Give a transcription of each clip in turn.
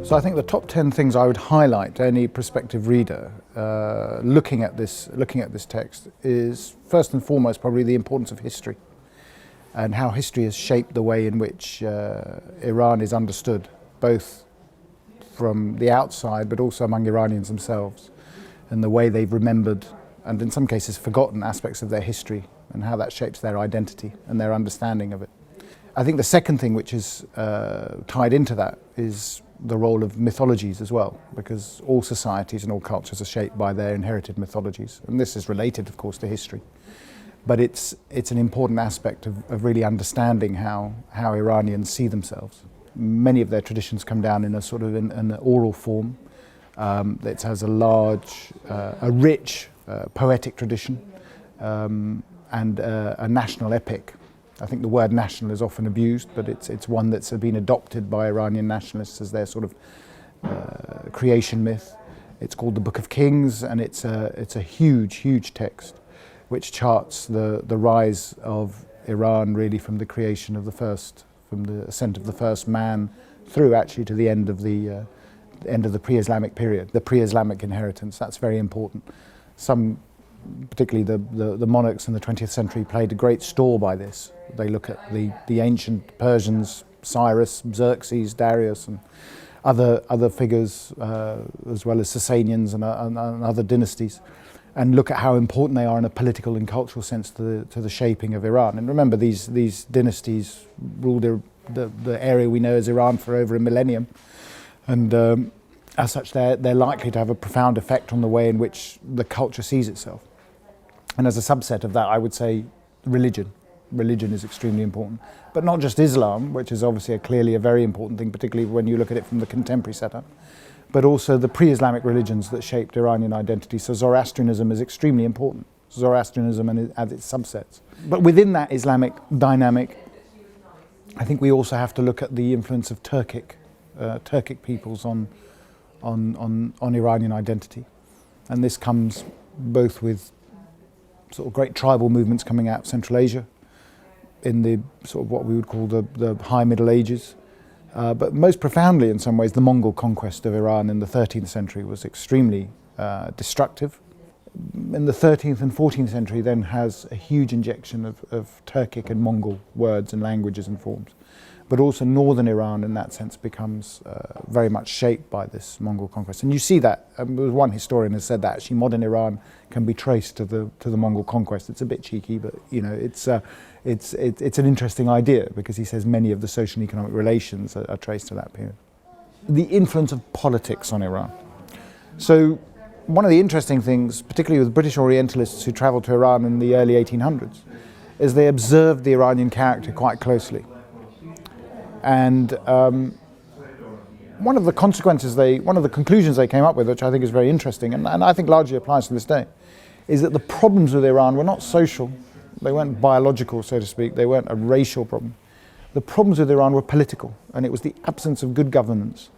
So I think the top 10 things I would highlight to any prospective reader looking at this text is first and foremost probably the importance of history and how history has shaped the way in which Iran is understood, both from the outside but also among Iranians themselves, and the way they've remembered and in some cases forgotten aspects of their history and how that shapes their identity and their understanding of it. I think the second thing which is tied into that is the role of mythologies as well, because all societies and all cultures are shaped by their inherited mythologies, and this is related of course to history. But it's an important aspect of really understanding how Iranians see themselves. Many of their traditions come down in a sort of an oral form. It has a rich poetic tradition and a national epic. I think the word national is often abused, but it's one that's been adopted by Iranian nationalists as their sort of creation myth. It's called the Book of Kings, and it's a huge text which charts the rise of Iran really from the creation of from the ascent of the first man through actually to the end of the pre-Islamic period, the pre-Islamic inheritance. That's very important. Particularly the monarchs in the 20th century played a great store by this. They look at the ancient Persians, Cyrus, Xerxes, Darius, and other figures, as well as Sasanians and other dynasties, and look at how important they are in a political and cultural sense to the shaping of Iran. And remember, these dynasties ruled the area we know as Iran for over a millennium, and as such, they're likely to have a profound effect on the way in which the culture sees itself. And as a subset of that, I would say religion. Religion is extremely important. But not just Islam, which is obviously clearly a very important thing, particularly when you look at it from the contemporary setup, but also the pre-Islamic religions that shaped Iranian identity. So Zoroastrianism is extremely important. Zoroastrianism and its subsets. But within that Islamic dynamic, I think we also have to look at the influence of Turkic peoples on Iranian identity. And this comes both with sort of great tribal movements coming out of Central Asia in the sort of what we would call the High Middle Ages. But most profoundly in some ways, the Mongol conquest of Iran in the 13th century was extremely destructive. In the 13th and 14th century then has a huge injection of Turkic and Mongol words and languages and forms. But also northern Iran in that sense becomes very much shaped by this Mongol conquest. And you see that, one historian has said that actually modern Iran can be traced to the Mongol conquest. It's a bit cheeky, but you know, it's an interesting idea because he says many of the social and economic relations are traced to that period. The influence of politics on Iran. So one of the interesting things, particularly with British Orientalists who travelled to Iran in the early 1800s, is they observed the Iranian character quite closely. And one of the conclusions they came up with, which I think is very interesting, and I think largely applies to this day, is that the problems with Iran were not social, they weren't biological, so to speak, they weren't a racial problem. The problems with Iran were political, and it was the absence of good governance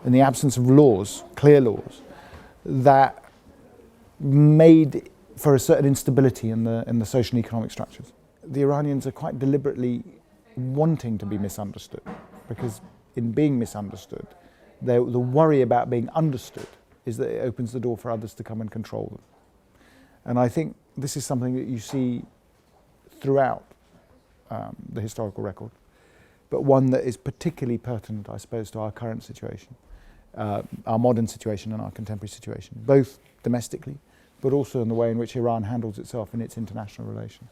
and the absence of laws, clear laws, that made for a certain instability in the social and economic structures. The Iranians are quite deliberately wanting to be misunderstood, because in being misunderstood, the worry about being understood is that it opens the door for others to come and control them. And I think this is something that you see throughout the historical record, but one that is particularly pertinent, I suppose, to our current situation, our modern situation and our contemporary situation, both domestically, but also in the way in which Iran handles itself in its international relations.